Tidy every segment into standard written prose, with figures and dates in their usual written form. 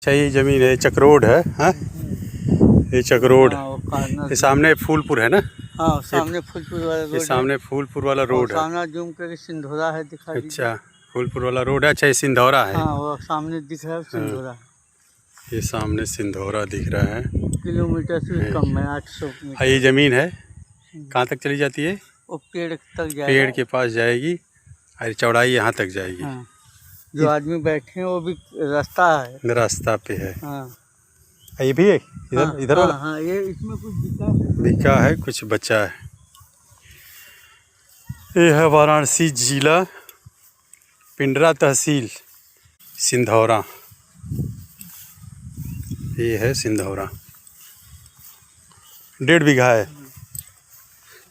ये ज़मीन है, चक्रोड है। हाँ, ये चक्रोड। ये सामने फूलपुर है ना? हाँ, सामने फूलपुर वाला रोड ये सामने फूलपुर वाला रोड है। सामने जूम करके सिंधौरा है, दिखा दीजिए। अच्छा, फूलपुर वाला रोड है। अच्छा, ये सिंधौरा है। हाँ, वो सामने दिख रहा है सिंधौरा। ये सामने सिंधौरा दिख रहा है। किलोमीटर से भी कम है, 800 मीटर। ये ज़मीन है, कहाँ तक चली जाती है? वो पेड़ तक जाएगा। पेड़ के पास जाएगी और चौड़ाई यहाँ तक जाएगी। हाँ, जो आदमी बैठे हैं वो भी रास्ता है, रास्ता पे है। हाँ। ये भी है इधर। हाँ, इधर वाला हाँ, ये इसमें कुछ बिका है, कुछ बचा है। ये है वाराणसी जिला, पिंडरा तहसील, सिंधौरा। ये है सिंधौरा, 1.5 बीघा है।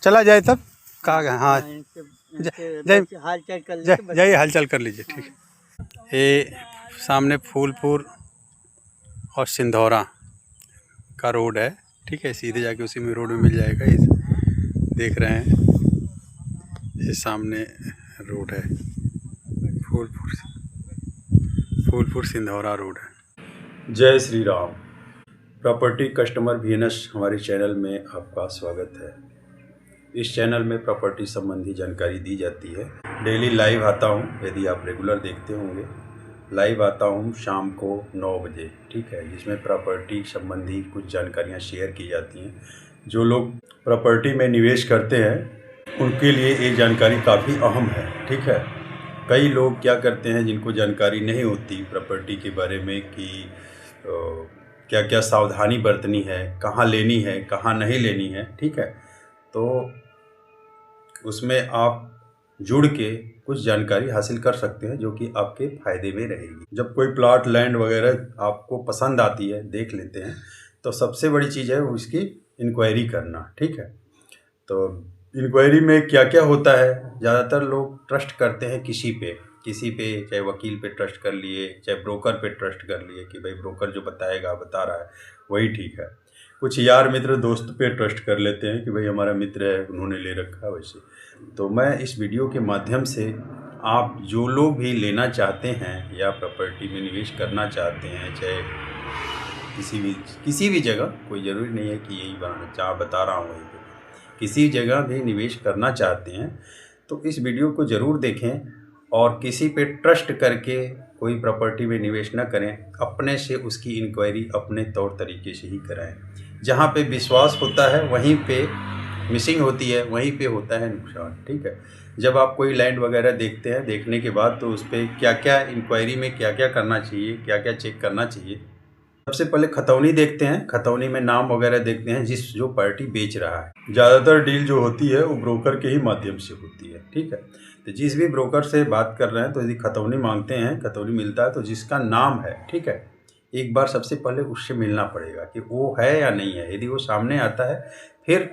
चला जाए तब कहाँ गए? हाँ, जाइए, हालचाल कर लीजिए। ठीक है। ये सामने फूलपुर और सिंधौरा का रोड है। ठीक है, सीधे जाके उसी में रोड में मिल जाएगा। ये देख रहे हैं, ये सामने रोड है, फूलपुर सिंधौरा रोड है। जय Shri Ram. Property customer VNS हमारे चैनल में आपका स्वागत है। इस चैनल में प्रॉपर्टी संबंधी जानकारी दी जाती है। डेली लाइव आता हूँ, यदि आप रेगुलर देखते होंगे। लाइव आता हूँ शाम को 9 बजे, ठीक है, जिसमें प्रॉपर्टी संबंधी कुछ जानकारियाँ शेयर की जाती हैं। जो लोग प्रॉपर्टी में निवेश करते हैं उनके लिए ये जानकारी काफ़ी अहम है, ठीक है। कई लोग क्या करते हैं, जिनको जानकारी नहीं होती प्रॉपर्टी के बारे में कि क्या क्या सावधानी बरतनी है, कहाँ लेनी है, कहाँ नहीं लेनी है, ठीक है, तो उसमें आप जुड़ के कुछ जानकारी हासिल कर सकते हैं जो कि आपके फ़ायदे में रहेगी। जब कोई प्लॉट लैंड वगैरह आपको पसंद आती है, देख लेते हैं, तो सबसे बड़ी चीज़ है उसकी इंक्वायरी करना, ठीक है। तो इंक्वायरी में क्या क्या होता है, ज़्यादातर लोग ट्रस्ट करते हैं किसी पे, चाहे वकील पे ट्रस्ट कर लिए, चाहे ब्रोकर पे ट्रस्ट कर लिए कि भाई ब्रोकर जो बताएगा, बता रहा है वही ठीक है। कुछ यार मित्र दोस्त पे ट्रस्ट कर लेते हैं कि भाई हमारा मित्र है, उन्होंने ले रखा है वैसे। तो मैं इस वीडियो के माध्यम से आप जो लोग भी लेना चाहते हैं या प्रॉपर्टी में निवेश करना चाहते हैं, चाहे किसी भी जगह, कोई ज़रूरी नहीं है कि यही बनाना जहाँ बता रहा हूँ वहीं पर, किसी जगह भी निवेश करना चाहते हैं तो इस वीडियो को ज़रूर देखें और किसी पे ट्रस्ट करके कोई प्रॉपर्टी में निवेश न करें। अपने से उसकी इंक्वायरी अपने तौर तरीके से ही कराएं। जहाँ पे विश्वास होता है वहीं पे मिसिंग होती है, वहीं पे होता है नुकसान, ठीक है। जब आप कोई लैंड वगैरह देखते हैं, देखने के बाद तो उस पर क्या क्या इंक्वायरी में क्या क्या करना चाहिए, क्या क्या चेक करना चाहिए। सबसे पहले खतौनी देखते हैं, खतौनी में नाम वगैरह देखते हैं जो पार्टी बेच रहा है। ज़्यादातर डील जो होती है वो ब्रोकर के ही माध्यम से होती है, ठीक है। तो जिस भी ब्रोकर से बात कर रहे हैं तो यदि खतौनी मांगते हैं, खतौनी मिलता है, तो जिसका नाम है, ठीक है, एक बार सबसे पहले उससे मिलना पड़ेगा कि वो है या नहीं है। यदि वो सामने आता है, फिर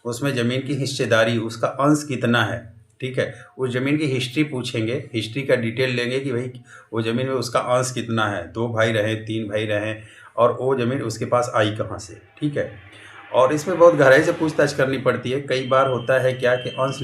उसमें ज़मीन की हिस्सेदारी, उसका अंश कितना है, ठीक है, उस ज़मीन की हिस्ट्री पूछेंगे, हिस्ट्री का डिटेल लेंगे कि भाई वो ज़मीन में उसका अंश कितना है, 2 भाई रहें, 3 भाई रहें, और वो ज़मीन उसके पास आई कहाँ से, ठीक है। और इसमें बहुत गहराई से पूछताछ करनी पड़ती है। कई बार होता है क्या कि अंश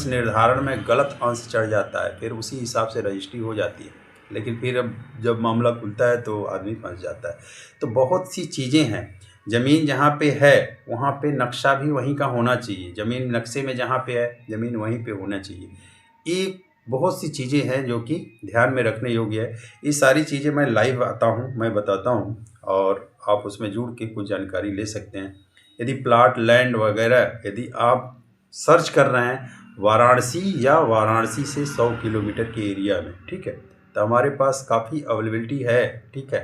निर्धारण में गलत अंश चढ़ जाता है, फिर उसी हिसाब से रजिस्ट्री हो जाती है, लेकिन फिर अब जब मामला खुलता है तो आदमी फंस जाता है। तो बहुत सी चीज़ें हैं। ज़मीन जहाँ पे है वहाँ पे नक्शा भी वहीं का होना चाहिए, ज़मीन नक्शे में जहाँ पे है ज़मीन वहीं पे होना चाहिए। ये बहुत सी चीज़ें हैं जो कि ध्यान में रखने योग्य है। ये सारी चीज़ें मैं लाइव आता हूँ, मैं बताता हूँ और आप उसमें जुड़ के कुछ जानकारी ले सकते हैं। यदि प्लाट लैंड वगैरह यदि आप सर्च कर रहे हैं वाराणसी या वाराणसी से 100 किलोमीटर के एरिया में, ठीक है, तो हमारे पास काफ़ी अवेलेबिलिटी है, ठीक है,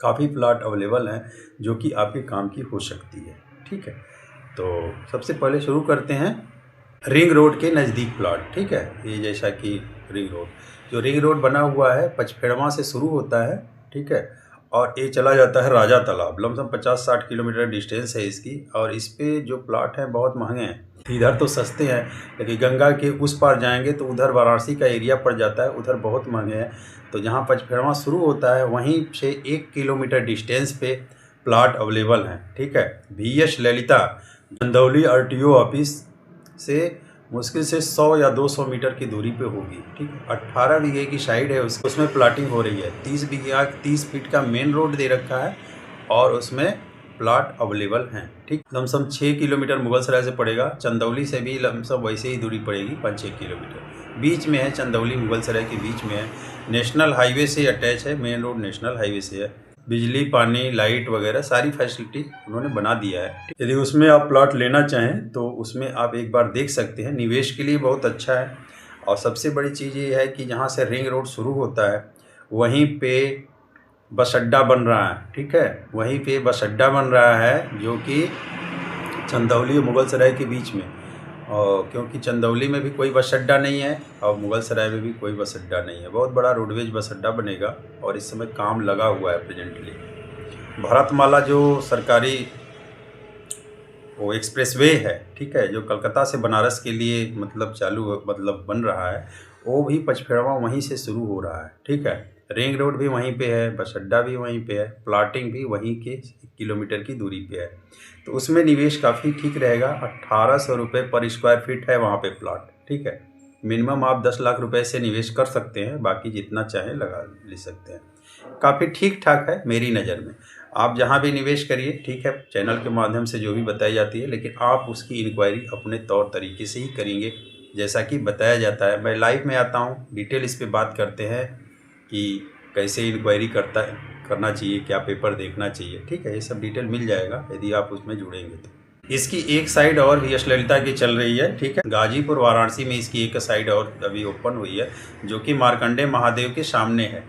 काफ़ी प्लाट अवेलेबल हैं जो कि आपके काम की हो सकती है, ठीक है। तो सबसे पहले शुरू करते हैं रिंग रोड के नज़दीक प्लाट, ठीक है। ये जैसा कि रिंग रोड बना हुआ है, पचपेड़वा से शुरू होता है, ठीक है, और ये चला जाता है राजा तालाब। लमसम 50-60 किलोमीटर डिस्टेंस है इसकी। और इस पे जो प्लाट हैं बहुत महंगे हैं, इधर तो सस्ते हैं, लेकिन गंगा के उस पार जाएंगे तो उधर वाराणसी का एरिया पड़ जाता है, उधर बहुत महंगे हैं। तो जहाँ पचपेड़वा शुरू होता है वहीं से 1 किलोमीटर डिस्टेंस पे प्लाट अवेलेबल हैं, ठीक है। VS Lalita Chandauli RTO office से मुश्किल से 100 या 200 मीटर की दूरी पे होगी। ठीक है, 18 बीघे की साइड है, उसमें प्लाटिंग हो रही है। 30 फीट का मेन रोड दे रखा है और उसमें प्लाट अवेलेबल हैं। ठीक, लमसम 6 किलोमीटर मुगलसराय से पड़ेगा। चंदौली से भी लमसम वैसे ही दूरी पड़ेगी, 5-6 किलोमीटर बीच में है। चंदौली मुगलसराय के बीच में है। नेशनल हाईवे से अटैच है, मेन रोड नेशनल हाईवे से है। बिजली, पानी, लाइट वगैरह सारी फैसिलिटी उन्होंने बना दिया है। यदि उसमें आप प्लॉट लेना चाहें तो उसमें आप एक बार देख सकते हैं। निवेश के लिए बहुत अच्छा है। और सबसे बड़ी चीज़ ये है कि जहाँ से रिंग रोड शुरू होता है वहीं पे बस अड्डा बन रहा है। ठीक है, वहीं पे बस अड्डा बन रहा है जो कि चंदौली और मुगलसराय के बीच में। और क्योंकि चंदौली में भी कोई बस अड्डा नहीं है और मुगलसराय में भी कोई बस अड्डा नहीं है, बहुत बड़ा रोडवेज बस अड्डा बनेगा और इस समय काम लगा हुआ है प्रेजेंटली। भारतमाला जो सरकारी वो एक्सप्रेसवे है, ठीक है, जो कलकत्ता से बनारस के लिए मतलब बन रहा है, वो भी पचपेड़वा वहीं से शुरू हो रहा है। ठीक है, रिंग रोड भी वहीं पे है, बस अड्डा भी वहीं पे है, प्लाटिंग भी वहीं के 1 किलोमीटर की दूरी पे है। तो उसमें निवेश काफ़ी ठीक रहेगा। 1800 रुपये पर स्क्वायर फीट है वहाँ पे प्लाट। ठीक है, मिनिमम आप 10 लाख रुपए से निवेश कर सकते हैं, बाकी जितना चाहें लगा ले सकते हैं। काफ़ी ठीक ठाक है मेरी नज़र में। आप जहाँ भी निवेश करिए, ठीक है, चैनल के माध्यम से जो भी बताई जाती है, लेकिन आप उसकी इंक्वायरी अपने तौर तरीके से ही करेंगे जैसा कि बताया जाता है। मैं लाइव में आता हूँ, डिटेल इस पे बात करते हैं कि कैसे इंक्वायरी करना चाहिए, क्या पेपर देखना चाहिए। ठीक है, ये सब डिटेल मिल जाएगा यदि आप उसमें जुड़ेंगे तो। इसकी एक साइड और भी यश ललिता की चल रही है। ठीक है, गाजीपुर वाराणसी में इसकी एक साइड और अभी ओपन हुई है जो कि मार्कंडे महादेव के सामने है।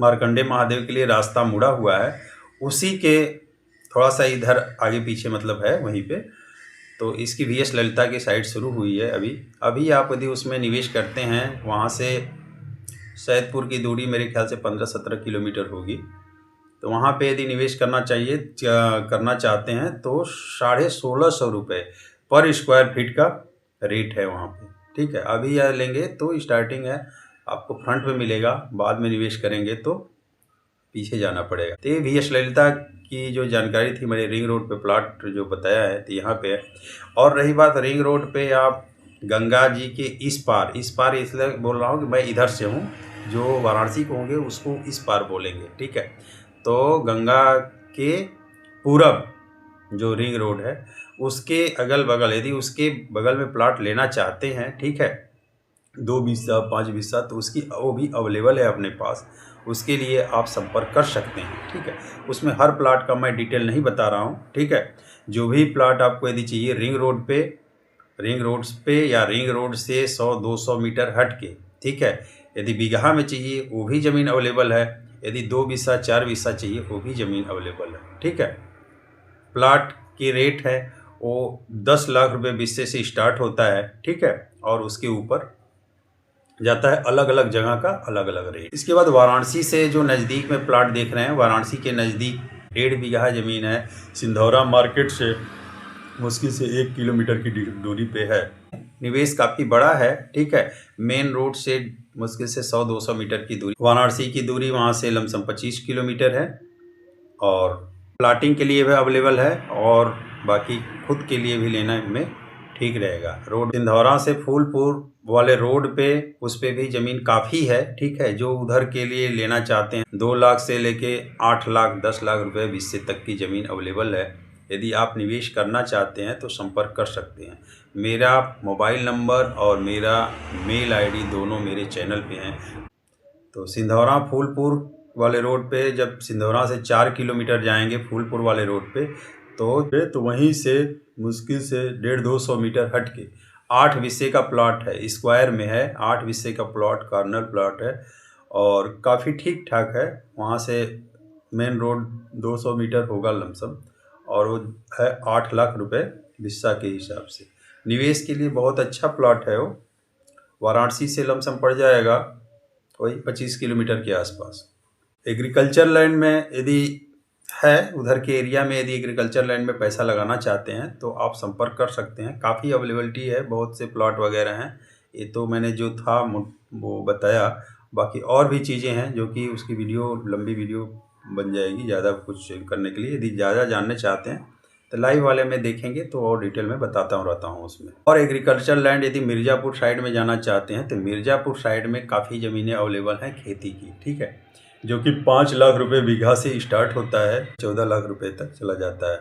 मार्कंडे महादेव के लिए रास्ता मुड़ा हुआ है, उसी के थोड़ा सा इधर आगे पीछे है वहीं पे। तो इसकी VS ललिता की साइड शुरू हुई है अभी आप यदि उसमें निवेश करते हैं, वहाँ से सैदपुर की दूरी मेरे ख्याल से 15-17 किलोमीटर होगी। तो वहाँ पे यदि निवेश करना चाहते हैं तो 1650 रुपये पर स्क्वायर फीट का रेट है वहाँ पे। ठीक है, अभी यह लेंगे तो स्टार्टिंग है, आपको फ्रंट में मिलेगा, बाद में निवेश करेंगे तो पीछे जाना पड़ेगा। तो ये VS ललिता की जो जानकारी थी, मैंने रिंग रोड पे प्लाट जो बताया है तो यहाँ पे है। और रही बात रिंग रोड पे, आप गंगा जी के इस पार इसलिए बोल रहा हूँ कि मैं इधर से हूँ, जो वाराणसी को होंगे उसको इस पार बोलेंगे। ठीक है, तो गंगा के पूरब जो रिंग रोड है उसके अगल बगल, यदि उसके बगल में प्लाट लेना चाहते हैं, ठीक है, 2 बिस्सा 5 बिस्सा, तो उसकी वो भी अवेलेबल है अपने पास। उसके लिए आप संपर्क कर सकते हैं। ठीक है, उसमें हर प्लाट का मैं डिटेल नहीं बता रहा हूँ। ठीक है, जो भी प्लाट आपको यदि चाहिए रिंग रोड्स पे या रिंग रोड से 100-200 मीटर हट के, ठीक है, यदि बीघा में चाहिए वो भी ज़मीन अवेलेबल है, यदि 2 बिस्सा 4 बिस्सा चाहिए वो भी ज़मीन अवेलेबल है। ठीक है, प्लाट की रेट है वो 10 लाख रुपये बिस्से से स्टार्ट होता है। ठीक है, और उसके ऊपर जाता है, अलग अलग जगह का अलग अलग रेट। इसके बाद वाराणसी से जो नज़दीक में प्लाट देख रहे हैं, वाराणसी के नज़दीक 1.5 बीघा ज़मीन है, सिंधौरा मार्केट से मुश्किल से 1 किलोमीटर की दूरी पे है। निवेश काफ़ी बड़ा है। ठीक है, मेन रोड से मुश्किल से 100-200 मीटर की दूरी, वाराणसी की दूरी वहाँ से लमसम 25 किलोमीटर है। और प्लाटिंग के लिए भी अवेलेबल है और बाकी खुद के लिए भी लेना में ठीक रहेगा। रोड सिंधौरा से फूलपुर वाले रोड पे, उस पे भी ज़मीन काफ़ी है। ठीक है, जो उधर के लिए लेना चाहते हैं, 2 लाख से लेके 8 लाख 10 लाख रुपए बिस्से तक की ज़मीन अवेलेबल है। यदि आप निवेश करना चाहते हैं तो संपर्क कर सकते हैं। मेरा मोबाइल नंबर और मेरा मेल ID दोनों मेरे चैनल पे हैं। तो सिंधौरा फूलपुर वाले रोड पे, जब सिंधौरा से 4 किलोमीटर जाएंगे फूलपुर वाले रोड पे, तो वहीं से मुश्किल से 150-200 मीटर हट के 8 बिस्से का प्लॉट है, स्क्वायर में है, 8 बिस्से का प्लॉट, कॉर्नर प्लॉट है और काफ़ी ठीक ठाक है। वहाँ से मेन रोड 200 मीटर होगा लमसम, और वो है 8 लाख रुपए बिस्सा के हिसाब से। निवेश के लिए बहुत अच्छा प्लॉट है वो। वाराणसी से लमसम पड़ जाएगा वही 25 किलोमीटर के आसपास। एग्रीकल्चर लैंड में यदि है, उधर के एरिया में यदि एग्रीकल्चर लैंड में पैसा लगाना चाहते हैं तो आप संपर्क कर सकते हैं। काफ़ी अवेलेबिलिटी है, बहुत से प्लॉट वगैरह हैं। ये तो मैंने जो था वो बताया, बाकी और भी चीज़ें हैं जो कि उसकी लंबी वीडियो बन जाएगी ज़्यादा कुछ करने के लिए। यदि ज़्यादा जानना चाहते हैं तो लाइव वाले में देखेंगे तो और डिटेल में बताता हूँ रहता हूँ उसमें। और एग्रीकल्चर लैंड यदि मिर्ज़ापुर साइड में जाना चाहते हैं तो मिर्ज़ापुर साइड में काफ़ी ज़मीनें अवेलेबल हैं खेती की, ठीक है, जो कि 5 लाख रुपए बीघा से स्टार्ट होता है, 14 लाख रुपए तक चला जाता है।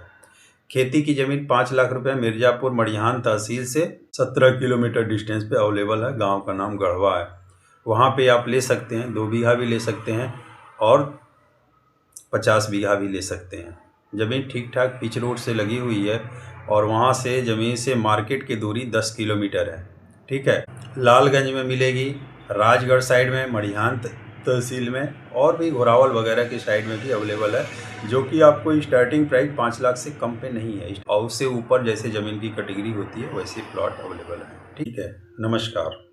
खेती की ज़मीन 5 लाख रुपए मिर्ज़ापुर मड़िहान तहसील से 17 किलोमीटर डिस्टेंस पे अवेलेबल है। गांव का नाम गढ़वा है। वहाँ पे आप ले सकते हैं, 2 बीघा भी ले सकते हैं और 50 बीघा भी ले सकते हैं। ज़मीन ठीक ठाक पिच रोड से लगी हुई है और वहाँ से ज़मीन से मार्केट की दूरी 10 किलोमीटर है, ठीक है। लालगंज में मिलेगी, राजगढ़ साइड में, मड़िहान तहसील में, और भी घोरावल वगैरह की साइड में भी अवेलेबल है, जो कि आपको स्टार्टिंग प्राइस 5 लाख से कम पे नहीं है और उससे ऊपर जैसे ज़मीन की कैटेगरी होती है वैसे प्लॉट अवेलेबल है, ठीक है। नमस्कार।